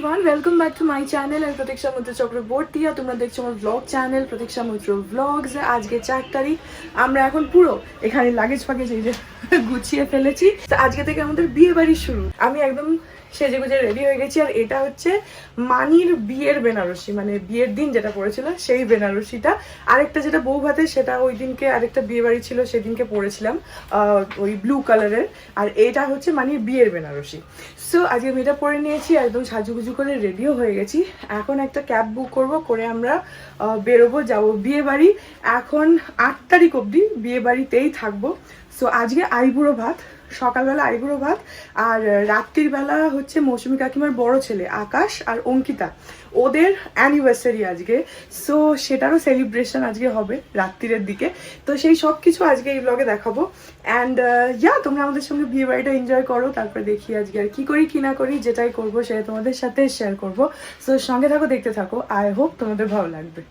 everyone, welcome back to my channel and Pratiksha Mitra Chakraborty আর তোমরা দেখছো আমার vlog channel Pratiksha Mitra vlogs আজকে 4 তারিখ আমরা এখন পুরো এখানে লাগেজ ফাগেজ এই যে গুছিয়ে ফেলেছি তো আজকে থেকে আমাদের বিয়ে বাড়ি শুরু আমি একদম সেজে গুজে রেডি হয়ে গেছি আর এটা হচ্ছে মানির বিয়ের বেনারসি মানে বিয়ের দিন যেটা পড়েছিল সেই বেনারসিটা আরেকটা যেটা বউ ভাতে সেটা ওই দিনকে আরেকটা বিয়ে বাড়ি ছিল সেদিনকে পড়েছিলাম ওই ব্লু কালারের আর এটা হচ্ছে মানির বিয়ের বেনারসি সো আজকে আমি এটা পরে নিয়েছি একদম সাজুগুজু করে রেডিও হয়ে গেছি এখন একটা ক্যাব বুক করব করে আমরা বেরোবো যাবো বিয়ে বাড়ি এখন 8 তারিখ অবধি বিয়ে বাড়িতেই থাকবো সো আজকে আইবুড়ো ভাত সকালবেলা আইবুড়ো ভাত আর রাত্রির বেলা হচ্ছে মৌসুমী কাকিমার বড় ছেলে আকাশ আর অঙ্কিতা ওদের অ্যানিভার্সারি আজকে সো সেটারও সেলিব্রেশন আজকে হবে রাত্রির দিকে তো সেই সব কিছু আজকে এই ব্লগে দেখাবো অ্যান্ড তোমরা আমাদের সঙ্গে বিয়ে বাড়িটা এনজয় করো তারপরে দেখি আজকে আর কি করি কি না করি যেটাই করবো সেটা তোমাদের সাথে শেয়ার করবো সো সঙ্গে থাকো দেখতে থাকো আই হোপ তোমাদের ভালো লাগবে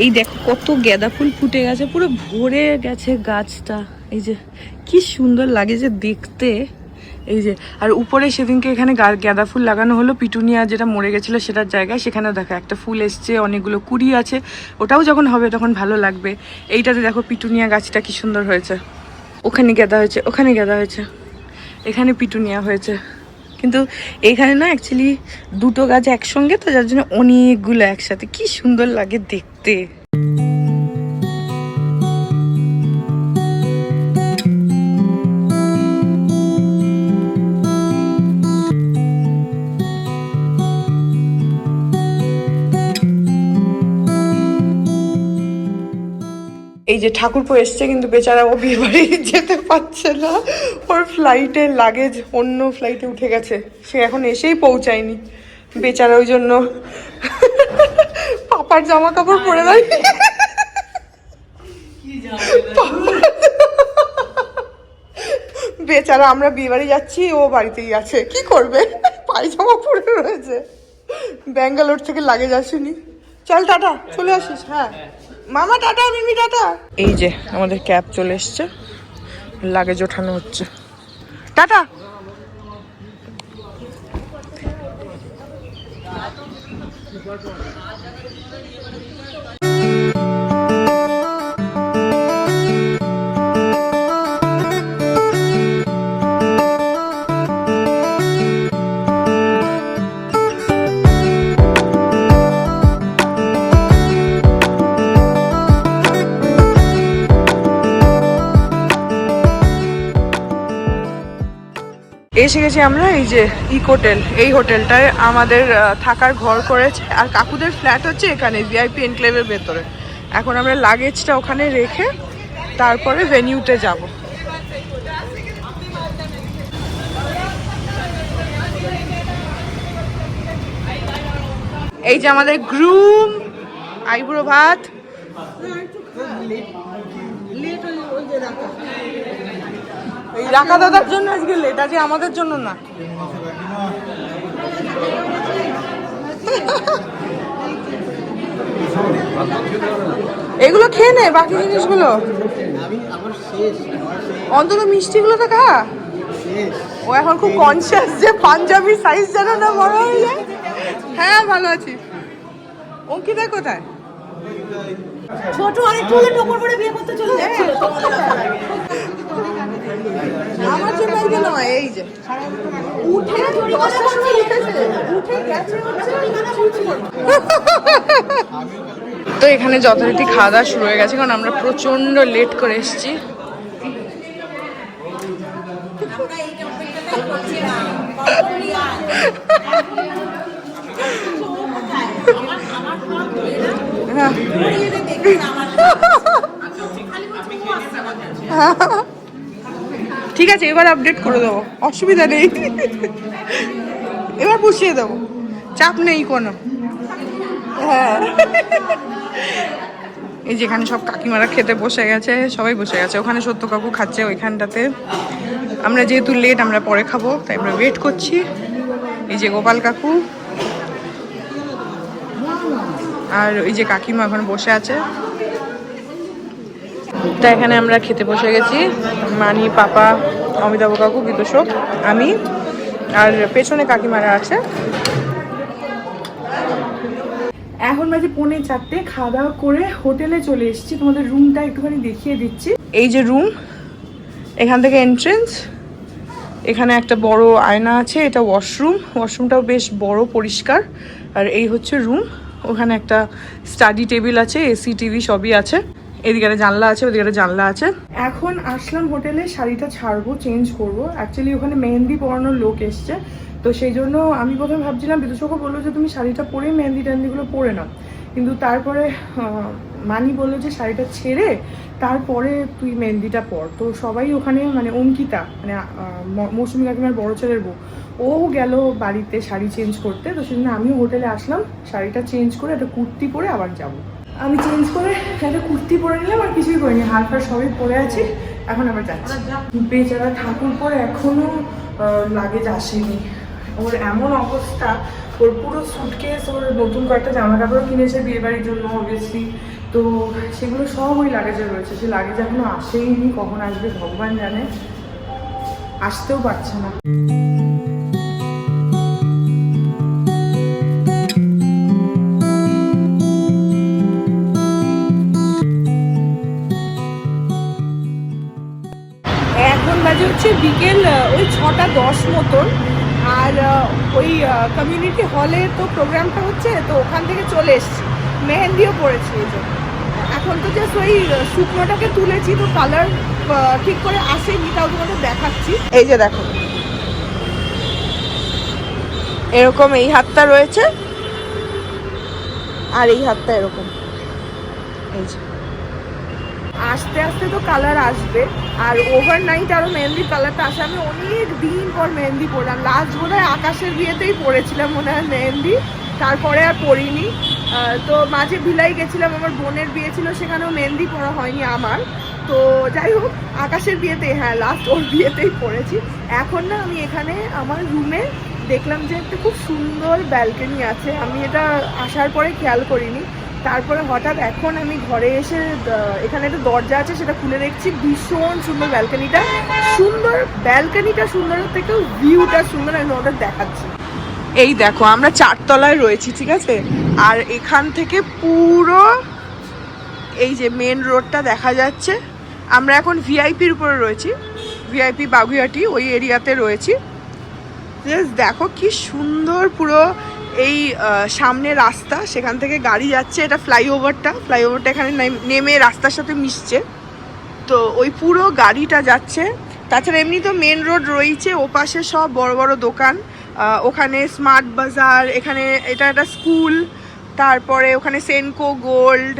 এই দেখো কত গাঁদা ফুল ফুটে গেছে পুরো ভরে গেছে গাছটা এই যে কি সুন্দর লাগে যে দেখতে এই যে আর উপরে সেদিনকে এখানে গাঁদা ফুল লাগানো হলো পিটুনিয়া যেটা মরে গেছিল সেটার জায়গায় সেখানে দেখো একটা ফুল এসছে অনেকগুলো কুড়ি আছে ওটাও যখন হবে তখন ভালো লাগবে এইটাতে দেখো পিটুনিয়া গাছটা কি সুন্দর হয়েছে ওখানে গাঁদা হয়েছে ওখানে গাঁদা হয়েছে এখানে পিটুনিয়া হয়েছে কিন্তু এখানে না অ্যাকচুয়ালি দুটো গাছ একসঙ্গে তো যার জন্য অনেকগুলো একসাথে কি সুন্দর লাগে দেখতে এই যে ঠাকুরপো এসছে কিন্তু বেচারা ও বিয়ে বাড়ি যেতে পারছে না ওর ফ্লাইটের লাগেজ অন্য ফ্লাইটে উঠে গেছে সে এখন এসেই পৌঁছায়নি বেচারা ওই জন্য পাপার জামা কাপড় পরে দেয় বেচারা আমরা বিয়ে বাড়ি যাচ্ছি ও বাড়িতেই আছে কি করবে পায়জামা পরে রয়েছে ব্যাঙ্গালোর থেকে লাগেজ আসেনি চল টাটা চলে আসিস হ্যাঁ মামা টাটা মিমি টাটা এই যে আমাদের ক্যাব চলে এসছে লাগেজ ওঠানো হচ্ছে টাটা এসে গেছি আমরা এই যে ইকোটেল এই হোটেলটায় আমাদের থাকার ঘর করেছে আর কাকুদের ফ্ল্যাট হচ্ছে এখানে ভিআইপি এনক্লেভের ভেতরে এখন আমরা লাগেজটা ওখানে রেখে তারপরে ভেনিউতে যাব এই যে আমাদের গ্রুম আইবুড়ো ভাত রাখা দাদার জন্য আজকে লেট আছে আমাদের জন্য না এগুলো খেয়ে নে বাকি জিনিসগুলো অন্তত মিষ্টিগুলো তো খা ও এখন খুব কনসিয়াস যে পাঞ্জাবি সাইজ যেন না বড় হয়ে যায় হ্যাঁ ভালো আছি অঙ্কিতা কোথায় ছোট আরেকটু হলে টোকর করে বিয়ে করতে চলে যাচ্ছিল আমার জন্য আজকে নয় এই যে উঠে উঠে গেছে তো এখানে যথারীতি খাওয়া দাওয়া শুরু হয়ে গেছে কারণ আমরা প্রচন্ড লেট করে এসেছি ঠিক আছে এবার আপডেট করে দেবো অসুবিধা নেই এবার পুষিয়ে দেবো চাপ নেই কোনো হ্যাঁ এই যেখানে সব কাকিমারা খেতে বসে গেছে সবাই বসে গেছে ওখানে সত্য কাকু খাচ্ছে ওইখানটাতে আমরা যেহেতু লেট আমরা পরে খাবো তাই আমরা ওয়েট করছি এই যে গোপাল কাকু আর ওই যে কাকিমা এখন বসে আছে। তো এখানে আমরা খেতে বসে গেছি, মানি, পাপা, অমিতাভ কাকু, বিতোষক, আমি, আর পেছনে কাকিমারা আছে। এখন বাজে 3:45, খাওয়া দাওয়া করে হোটেলে চলে এসেছি। তোমাদের রুমটা একটুখানি দেখিয়ে দিচ্ছি। এই যে রুম, এখান থেকে এন্ট্রেন্স, এখানে একটা বড় আয়না আছে, এটা ওয়াশরুম, ওয়াশরুমটাও বেশ বড়, পরিষ্কার। আর এই হচ্ছে রুম, ওখানে একটা স্টাডি টেবিল আছে, এসি টিভি সবই আছে, এদিকে একটা জানলা আছে, ওদিকে একটা জানলা আছে। এখন আসলাম হোটেলে, শাড়িটা ছাড়বো, চেঞ্জ করবো। অ্যাকচুয়ালি ওখানে মেহেন্দি পরানোর লোক এসছে, তো সেই জন্য আমি প্রথমে ভাবছিলাম, বিদুষকও বললো যে তুমি শাড়িটা পরে মেহেন্দি টেহেন্দিগুলো পরে নাও, কিন্তু তারপরে মানি বললো যে শাড়িটা ছেড়ে তারপরে তুই মেহেন্দিটা পর। তো সবাই ওখানে, মানে অঙ্কিতা, মানে মৌসুমী কাকিমার বড় ছেলের বউ, ও গেল বাড়িতে শাড়ি চেঞ্জ করতে। তো সেজন্য আমিও হোটেলে আসলাম, শাড়িটা চেঞ্জ করে একটা কুর্তি পরে আবার যাব। আমি চেঞ্জ করে একটা কুর্তি পরে নিলাম, আর কিছুই করিনি, হালফার সবই পরে আছি। এখন আবার যাচ্ছি। বেচারা ঠাকুর পরে এখনো লাগেজ আসেনি। ওর এমন অবস্থা, ওর পুরো সুটকেস, ওর নতুন কয়েকটা জামা কাপড় কিনেছে বিয়ে বাড়ির জন্য অবভিয়াসলি, তো সেগুলো সব ওই লাগেজে রয়েছে। সে লাগেজ এখনো আসেইনি, কখন আসবে ভগবান জানে, আসতেও পারছে না। এখন বাজে হচ্ছে বিকেল ওই 6:10 মতন। আর ওই কমিউনিটি হলে তো প্রোগ্রামটা হচ্ছে, তো ওখান থেকে চলে এসেছি, মেহেন্দিও পড়েছি এই জন্য। এখন তো জাস্ট ওই শুকনোটাকে তুলেছি, তো কালার ঠিক করে আসেনি, তাও তোমাদের দেখাচ্ছি। এই যে দেখো, এরকম এই হাতটা রয়েছে, আর এই হাতটা এরকম। এই যে আস্তে আস্তে তো কালার আসবে, আর ওভারনাইট আরও মেহেন্দির কালারটা আসে। আমি অনেক দিন পর মেহেন্দি পরলাম, লাস্ট বোধ হয় আকাশের বিয়েতেই পরেছিলাম মনে হয় মেহেন্দি, তারপরে আর পরিনি। তো মাঝে ভিলাই গেছিলাম, আমার বোনের বিয়ে ছিল, সেখানেও মেহেন্দি পরা হয়নি আমার। তো যাই হোক, আকাশের বিয়েতে, হ্যাঁ লাস্ট ওর বিয়েতেই পরেছি। এখন না আমি এখানে আমার রুমে দেখলাম যে একটা খুব সুন্দর ব্যালকনি আছে, আমি এটা আসার পরে খেয়াল করিনি। তারপরে হঠাৎ এখন আমি ঘরে এসে এখানে একটা দরজা আছে, সেটা খুলে দেখছি, ভীষণ সুন্দর ব্যালকনিটা। সুন্দর ব্যালকনিটা সুন্দরের থেকেও ভিউটা সুন্দর, আমি ওটা দেখাচ্ছি। এই দেখো, আমরা 4 তলায় রয়েছি, ঠিক আছে, আর এখান থেকে পুরো এই যে মেন রোডটা দেখা যাচ্ছে। আমরা এখন ভিআইপির উপরে রয়েছি, ভিআইপি বাগুইআটি ওই এরিয়াতে রয়েছি। জাস্ট দেখো কি সুন্দর, পুরো এই সামনে রাস্তা, সেখান থেকে গাড়ি যাচ্ছে, এটা ফ্লাইওভারটা এখানে নেমে রাস্তার সাথে মিশছে, তো ওই পুরো গাড়িটা যাচ্ছে। তাছাড়া এমনি তো মেন রোড রয়েছে, ওপাশে সব বড় বড় দোকান, ওখানে স্মার্ট বাজার, এখানে এটা একটা স্কুল, তারপরে ওখানে সেনকো গোল্ড,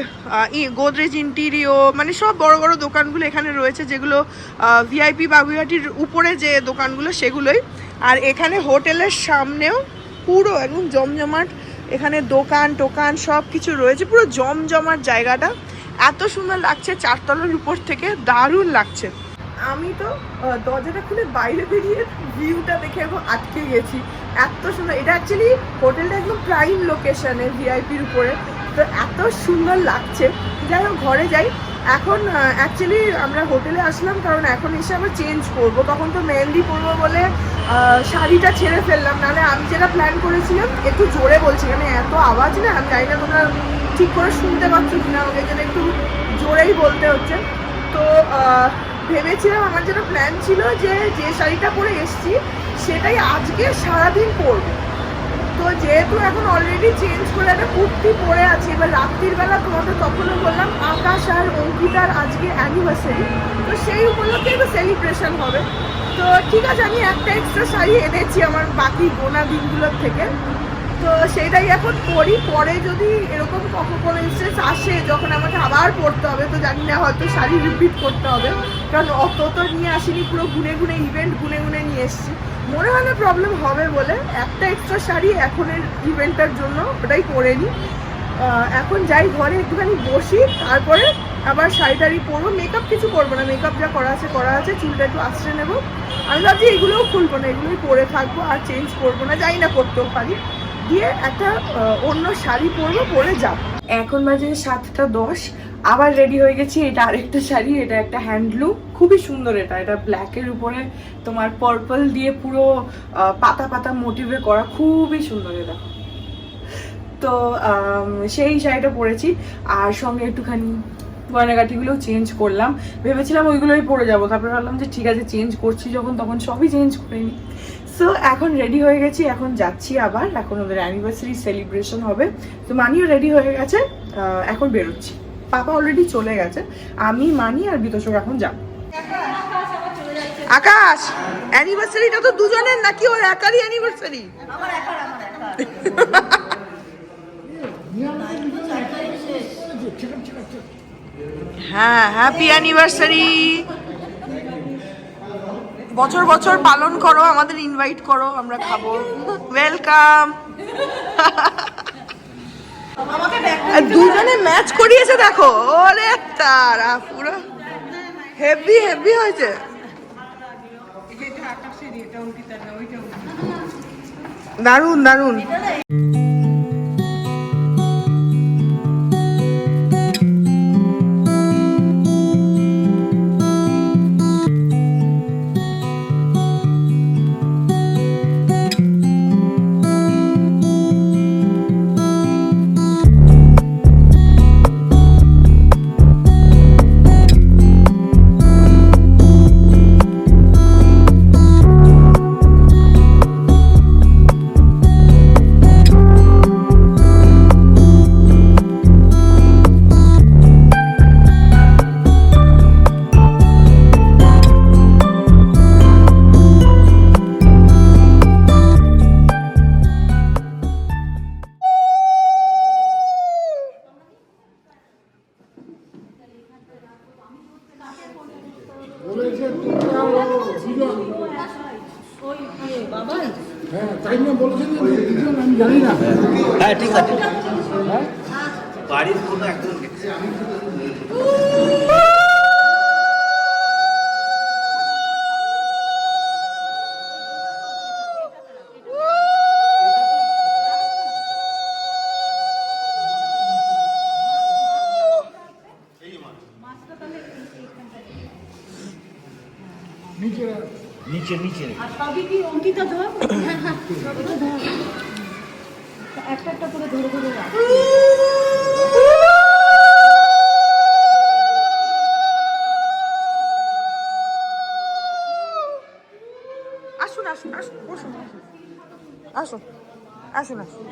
গোদরেজ ইন্টিরিও, মানে সব বড় বড় দোকানগুলো এখানে রয়েছে, যেগুলো ভিআইপি বাগুইআটির উপরে যে দোকানগুলো সেগুলোই। আর এখানে হোটেলের সামনেও পুরো একদম জমজমাট, এখানে দোকান টোকান সব কিছু রয়েছে, পুরো জমজমাট জায়গাটা। এত সুন্দর লাগছে 4 তলার উপর থেকে, দারুণ লাগছে। আমি তো দরজাটা খুলে বাইরে বেরিয়ে ভিউটা দেখে এখন আটকে গেছি, এত সুন্দর। এটা অ্যাকচুয়ালি হোটেলটা একদম প্রাইম লোকেশনে, ভিআইপির উপরে, তো এত সুন্দর লাগছে। যাই হোক, ঘরে যাই এখন। অ্যাকচুয়ালি আমরা হোটেলে আসলাম কারণ এখন এসে আবার চেঞ্জ করবো, তখন তো মেহেন্দি পরবো বলে শাড়িটা ছেড়ে ফেললাম, নাহলে আমি যেটা প্ল্যান করেছিলাম। একটু জোরে বলছি, মানে এত আওয়াজ না, আমি জানি না তোমরা ঠিক করে শুনতে পাচ্ছ কিনা, আমাকে যেন একটু জোরেই বলতে হচ্ছে। তো ভেবেছিলাম, আমার যেটা প্ল্যান ছিল যে শাড়িটা পরে এসছি সেটাই আজকে সারাদিন পরবো। তো যেহেতু এখন অলরেডি চেঞ্জ করে একটা কুর্তি পরে আছি, এবার রাত্রির বেলা তোমাদের তখনও বললাম আকাশ আর অঙ্কিতার আজকে অ্যানিভার্সারি, তো সেই উপলক্ষে একটু সেলিব্রেশন হবে। তো ঠিক আছে, আমি একটা এক্সট্রা শাড়ি এনেছি আমার বাকি গোনা দিনগুলোর থেকে, তো সেটাই এখন পরি। পরে যদি এরকম কোনো ইনস্টেন্স আসে যখন আমাকে আবার পরতে হবে, তো জানি না, হয়তো শাড়ি রিপিট করতে হবে, কারণ অত তো নিয়ে আসিনি, পুরো গুনে গুনে ইভেন্ট গুনে গুনে নিয়ে এসেছি। মনে হয় না প্রবলেম হবে বলে একটা এক্সট্রা শাড়ি এখনের ইভেন্টটার জন্য ওটাই পরে নিই। এখন যাই ঘরে, একটুখানি বসি, তারপরে আবার শাড়ি টাড়ি পরবো। মেকআপ কিছু করবো না, মেকআপ যা করা আছে, চুলটা একটু আশ্রয় নেবো। আমি ভাবছি এগুলোও খুলবো না, এগুলোই পরে থাকবো, আর চেঞ্জ করবো না, যাই না করতেও পারি। দিয়ে একটা অন্য শাড়ি পরবো, পরে যাবো। এখন বাজে 7:10। আবার রেডি হয়ে গেছি। এটা আরেকটা শাড়ি, এটা একটা হ্যান্ডলুম, খুবই সুন্দর। এটা ব্ল্যাকের উপরে তোমার পার্পল দিয়ে পুরো পাতা পাতা মোটিভে করা, খুবই সুন্দর এটা। তো সেই শাড়িটা পরেছি, আর সঙ্গে একটুখানি গয়নাগাটিগুলোও চেঞ্জ করলাম। ভেবেছিলাম ওইগুলোই পরে যাবো, তারপরে ভাবলাম যে ঠিক আছে চেঞ্জ করছি যখন তখন সবই চেঞ্জ করে নিই। সো এখন রেডি হয়ে গেছি, এখন যাচ্ছি আবার। এখন ওদের অ্যানিভার্সারি সেলিব্রেশন হবে, তো মানিও রেডি হয়ে গেছে, এখন বেরোচ্ছি। পাপা অলরেডি চলে গেছে, আমি মানি আর বিতোষক এখন যাব। আকাশ, অ্যানিভার্সারিটা তো দুজনের নাকি ওর একারই অ্যানিভার্সারি? হ্যাঁ, হ্যাপি অ্যানিভার্সারি। বছর বছর পালন করো, আমাদের ইনভাইট করো, আমরা খাবো। ওয়েলকাম। দুজনে ম্যাচ করিয়েছে দেখো, ওরে তারা পুরো হেভি হেভি হয়েছে। দারুন দারুন। হ্যাঁ ঠিক আছে, বাড়ির কোনো একজন নিচে নিচে আর সবই কি অঙ্কিতা ধর? একটা একটা করে ধরে ধরে রাখ। আসুন আসুন আসুন, বসুন আসুন আসুন আসুন,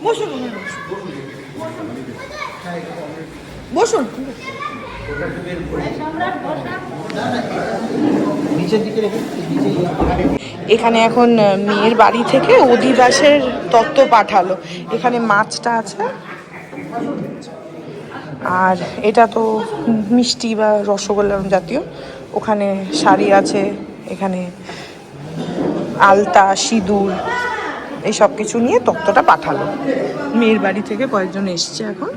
বসুন বসুন। নিচের দিকে রেখে এখানে এখন মেয়ের বাড়ি থেকে অধিবাসের তত্ত্ব পাঠালো। এখানে মাছটা আছে, আর এটা তো মিষ্টি বা রসগোল্লা জাতীয়। ওখানে শাড়ি আছে, এখানে আলতা, সিঁদুর, এই সব কিছু নিয়ে তত্ত্বটা পাঠালো। মেয়ের বাড়ি থেকে কয়েকজন এসছে এখন।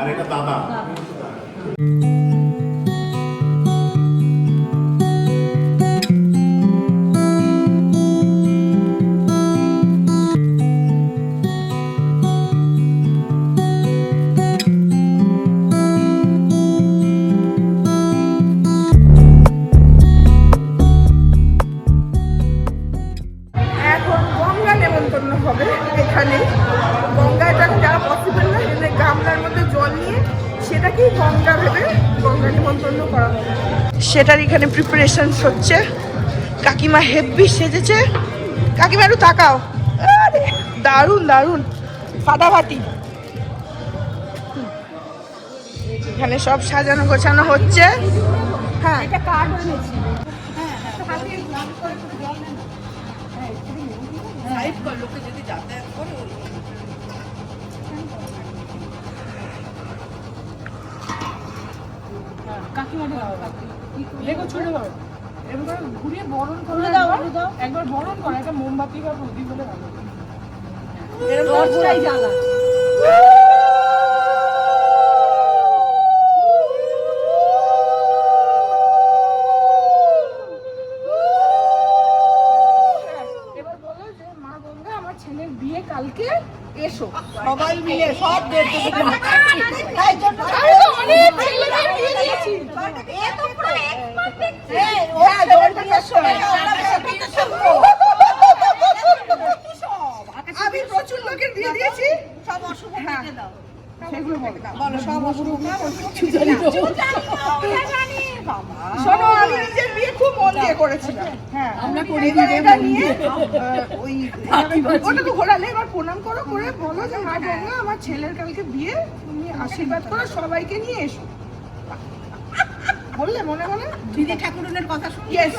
আর এটা দাদা। এখন গঙ্গা নেমন্তন্ন হবে এখানে। গঙ্গাটা যারা পসিবল না, এখানে গামলার মধ্যে জল নিয়ে সেটাকেই গঙ্গা ভেবে গঙ্গা নেমন্তন্ন করা হবে। সেটার এখানে প্রিপারেশনস হচ্ছে। কাকিমা হেব্বি সেজেছে। কাকিমা একটু তাকাও, আরে দারুণ দারুণ, ফাটাফাটি। এখানে সব সাজানো গোছানো হচ্ছে। হ্যাঁ, এটা কার্ড হয়েছে। ঘুরিয়ে বরণ করে একবার বরণ করা, একটা মোমবাতি বা প্রদীপ বলে ভালো। দশটাই জ্বালা। সবাই মিলে সব দেখতে তাই জন্য অনেক ছেলেদের বিয়ে দিয়েছি। এ তো পুরো এক্সপার্ট দেখছি হ্যাঁ জলটা সময় আমি প্রচুর লোকের বিয়ে দিয়েছি। সব অশুভ থেকে দাও সেগুলো বলো সব অশুভ শোনো, আমি নিজের বিয়ে খুব মন দিয়ে করেছিলাম। হ্যাঁ আমরা করে নিয়ে ওই ওটা তো ঘোরালে এবার প্রণাম করো, করে বলো যে মা গঙ্গা আমার ছেলের কালকে বিয়ে, তুমি আশীর্বাদ করো, সবাইকে নিয়ে এসো। বললে মনে মনে দিদি ঠাকুরনের কথা শুনলে Yes.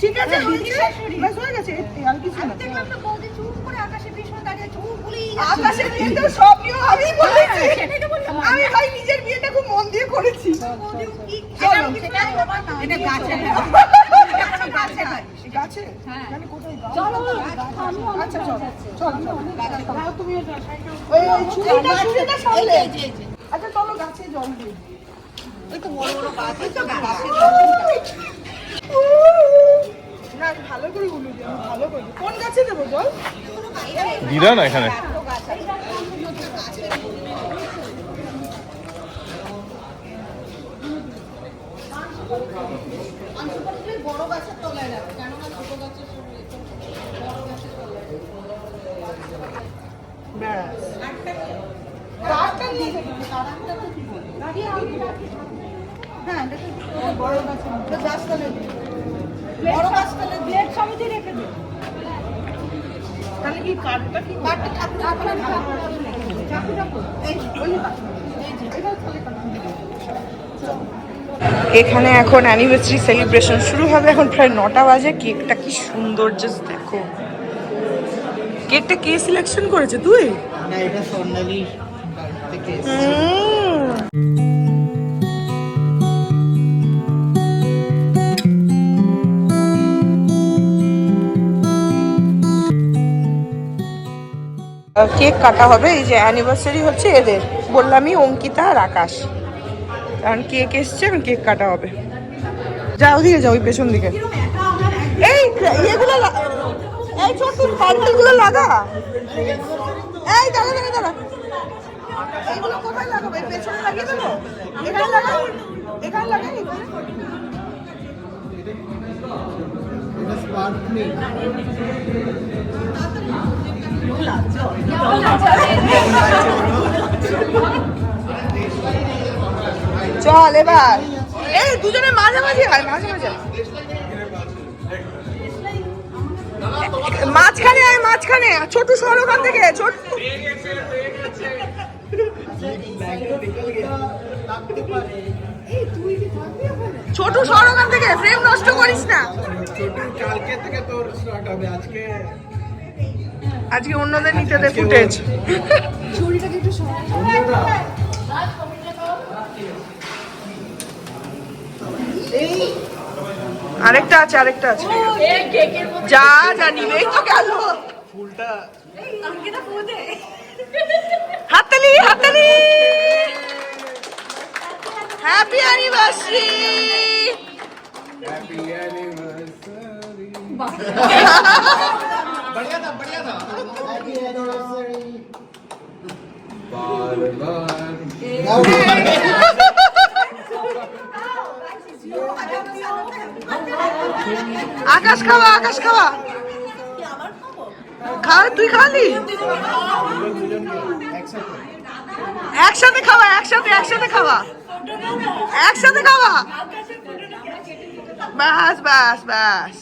ঠিক আছে, দিদি শাশুড়ি। ব্যাস হয়ে গেছে, আর কিছু না। দেখলাম তো বৌদি চুপ করে আকাশে ভীষণ দাঁড়িয়ে চুপ গুলিয়ে আকাশের বিয়েতে সব নিয়ম আমি বলেছি। সেটাই তো বললাম। আমি ভাই নিজের বিয়েটা খুব মন দিয়ে করেছি। চলো এটা গাছে এখনো গাছে হয় গাছে? জানি কোথায় গাছ? আচ্ছা চলো চলো তুমিও যাও। ওই ছুরিটা সামলে। আচ্ছা চলো গাছে জল দিই। ওই তো বড় বড় গাছ আছে গাছে না আমি ভালো করে উলু দিই, আমি ভালো করে দিই। কোন গাছে দেবো জল? দিদা না এখানে বড় গাছের তলায় রাখো কেননা ছোট গাছের বড় গাছের তলায় ব্যাস। কাঠটা নিয়ে হ্যাঁ দেখো বড় গাছের গাছতলে বড় গাছতলে প্লেট সমিতি রেখে দিই তাহলে কি কাঠটা কি কাঠটা ঠাকুর আপনার ঠাকুর এই ওই এখানে এখন অ্যানিভার্সারি সেলিব্রেশন শুরু হবে। এখন প্রায় 9টা বাজে। কেকটা কি সুন্দর, জাস্ট দেখো। কেকটা কে সিলেকশন করেছে? তুই? না, এটা স্বর্ণালী থেকে কেক কাটা হবে। এই যে অ্যানিভার্সারি হচ্ছে এদের, বললামই অঙ্কিতা আর আকাশ। কারণ কেক এসছে, এখন কেক কাটা হবে। যা ওদিকে যাও, ওই পেছন দিকে। এই এগুলো এই ছোট প্যান্ডেলগুলো লাগা। এই দাঁড়া দাঁড়া দাঁড়া, এইগুলো কোথায় লাগাবো? এই পেছনে লাগিয়ে দেবো? এখানে লাগাই, এখানে লাগাই। এটা স্পার্কলিং। চল এবার এই দুজনে মাঝামাঝি হয়, মাঝে মাঝে মাঝখানে আয়, মাঝখানে। ছোট সর ওখান থেকে, ছোট ছোট সর ওখান থেকে, ফ্রেম নষ্ট করিস না। কালকে থেকে তোর স্টার্ট হবে, আজকে আজকে অন্যদের নিতে দে ফুটেজ। আরেকটা আছে, আরেকটা আছে। যা যা নিবেই তো গেল। ফুলটা হাততালি হাততালি। Happy anniversary. Happy anniversary. बढ़िया था हैप्पी एनिवर्सरी बार আকাশ খাওয়া, আকাশ খাওয়া। খা, তুই খালি একসাথে খাওয়া, একসাথে একসাথে খাওয়া, একসাথে খাওয়া। বাস বাস বাস।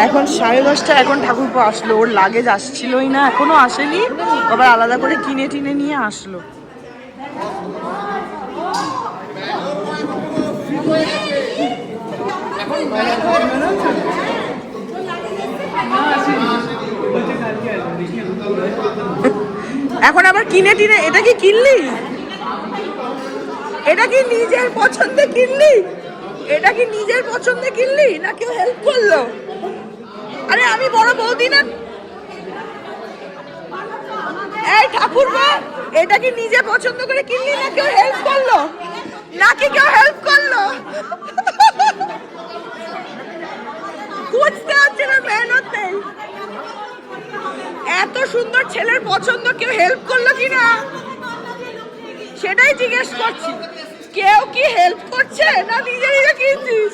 এখন 10:30, এখন ঠাকুরপো আসলো, ওর লাগেজ আসছিলই না, এখনো আসেনি, আবার আলাদা করে কিনে টিনে নিয়ে আসলো। এখন আবার কিনে টিনে, এটা কি কিনলি? এটা কি নিজের পছন্দে কিনলি? এটা কি নিজের পছন্দে কিনলি না কেউ হেল্প করলো? আরে আমি বড় বৌদি না? এই ঠাকুরপো, এটা কি নিজে পছন্দ করে কিনলি না কেউ হেল্প করলো? নাকি কেউ হেল্প করলো? খুঁজতে হচ্ছে না, মেহনত নেই। এত সুন্দর ছেলের পছন্দ, কেউ হেল্প করলো কিনা সেটাই জিজ্ঞেস করছি। কেউ কি হেল্প করছে না নিজে নিজে কিনছিস?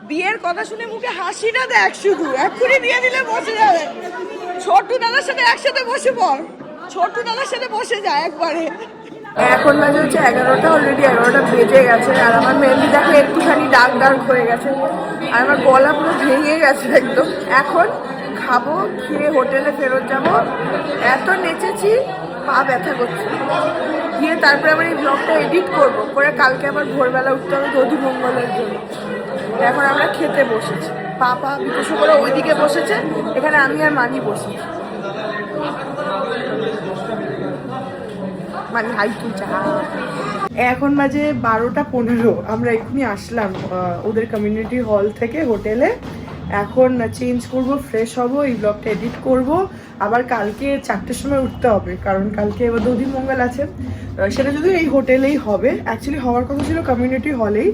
বিয়ের কথা শুনে মুখে হাসিটা দেখ শুধু, এক্ষুনি দিয়ে দিলে বসে যাবে। ছোট্টু দাদার সাথে একসাথে বসে পড়, ছোট্টু দাদার সাথে বসে যায় একবারে। এখন বাজে হচ্ছে 11টা, অলরেডি 11টা বেজে গেছে, আর আমার মেহেন্দিটাকে একটুখানি ডার্ক ডার্ক হয়ে গেছে, আর আমার গলা পুরো ভেঙে গেছে একদম। এখন খাবো, খেয়ে হোটেলে ফেরত যাবো। এত নেচেছি, পা ব্যথা করছে। গিয়ে তারপরে আবার এই ব্লগটা এডিট করবো, করে কালকে আবার ভোরবেলা উঠতে হবে দধি মঙ্গলের জন্য। এখন আমরা খেতে বসেছি, পাপা বিকশ করে ওইদিকে বসেছে, এখানে আমি আর মানি বসেছি। মানে হাই তুই চা। এখন বাজে 12:15, আমরা এক্ষুনি আসলাম ওদের কমিউনিটি হল থেকে হোটেলে। এখন চেঞ্জ করব, ফ্রেশ হব, এই ব্লগটা এডিট করব, আবার কালকে 4টের সময় উঠতে হবে, কারণ কালকে এবার দধি মঙ্গল আছে। সেটা যদি এই হোটেলেই হবে, অ্যাকচুয়ালি হওয়ার কথা ছিল কমিউনিটি হলেই,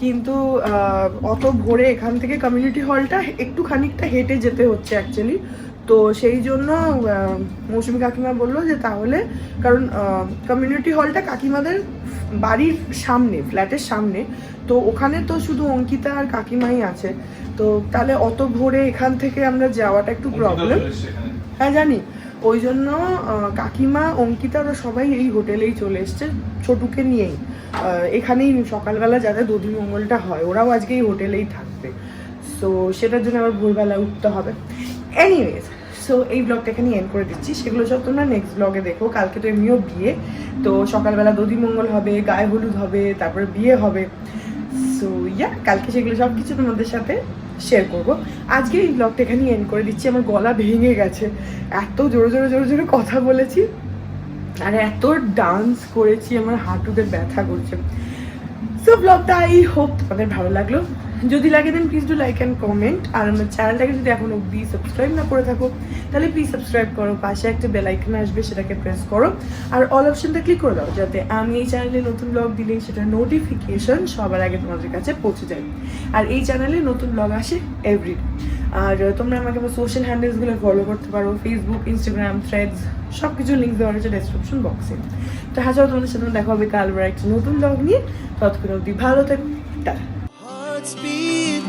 কিন্তু অত ভোরে এখান থেকে কমিউনিটি হলটা একটু খানিকটা হেঁটে যেতে হচ্ছে অ্যাকচুয়ালি। তো সেই জন্য মৌসুমী কাকিমা বললো যে তাহলে, কারণ কমিউনিটি হলটা কাকিমাদের বাড়ির সামনে, ফ্ল্যাটের সামনে, তো ওখানে তো শুধু অঙ্কিতা আর কাকিমাই আছে, তো তাহলে অত ভোরে এখান থেকে আমরা যাওয়াটা একটু প্রবলেম। হ্যাঁ জানি, ওই জন্য কাকিমা, অঙ্কিতা ওরা সবাই এই হোটেলেই চলে এসছে ছোটুকে নিয়েই। এখানেই সকালবেলা যাতে দধি মঙ্গলটা হয়, ওরাও আজকে এই হোটেলেই থাকবে, সো সেটার জন্য আবার ভোরবেলা উঠতে হবে। এনিওয়েজ, সো এই ব্লগটা এখানে এন্ড করে দিচ্ছি, সেগুলো সব তোমরা নেক্সট ব্লগে দেখো। কালকে তো এমনিও বিয়ে, তো সকালবেলা দধি মঙ্গল হবে, গায়ে হলুদ হবে, তারপরে বিয়ে হবে। সো ইয়া, কালকে সেগুলো সব কিছু তোমাদের সাথে শেয়ার করবো। আজকে এই ব্লগটা এখানে এন্ড করে দিচ্ছি। আমার গলা ভেঙে গেছে, এত জোরে জোরে জোরে জোরে কথা বলেছি আর এত ডান্স করেছি, আমার হাঁটুতে ব্যথা করছে। সো ব্লগটা আই হোপ তোমাদের ভালো লাগলো। যদি লাগে then please do like and comment, আর আমার চ্যানেলটাকে যদি এখন অব্দি সাবস্ক্রাইব না করে থাকো তাহলে প্লিজ সাবস্ক্রাইব করো, পাশে একটা বেল আইকন আসবে সেটাকে প্রেস করো, আর অল অপশনটা ক্লিক করে দাও, যাতে আমি এই চ্যানেলে নতুন ব্লগ দিলেই সেটা নোটিফিকেশন সবার আগে তোমাদের কাছে পৌঁছে যায়। আর এই চ্যানেলে নতুন ব্লগ আসে এভরিডে। আর তোমরা আমাকে আমার সোশ্যাল হ্যান্ডেলসগুলো ফলো করতে পারো, ফেসবুক, ইনস্টাগ্রাম, থ্রেডস, সব কিছু লিঙ্ক দেওয়া রয়েছে ডেসক্রিপশন বক্সে। তো হ্যাঁ, চলো তোমাদের সাথে দেখা হবে কাল একটা নতুন ব্লগ নিয়ে। ততক্ষণ অবধি ভালো থেকো, tata. Speed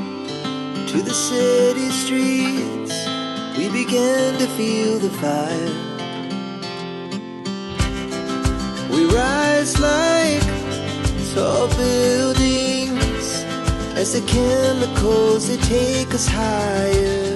to the city streets, we began to feel the fire. We rise like tall buildings as the chemicals they take us higher.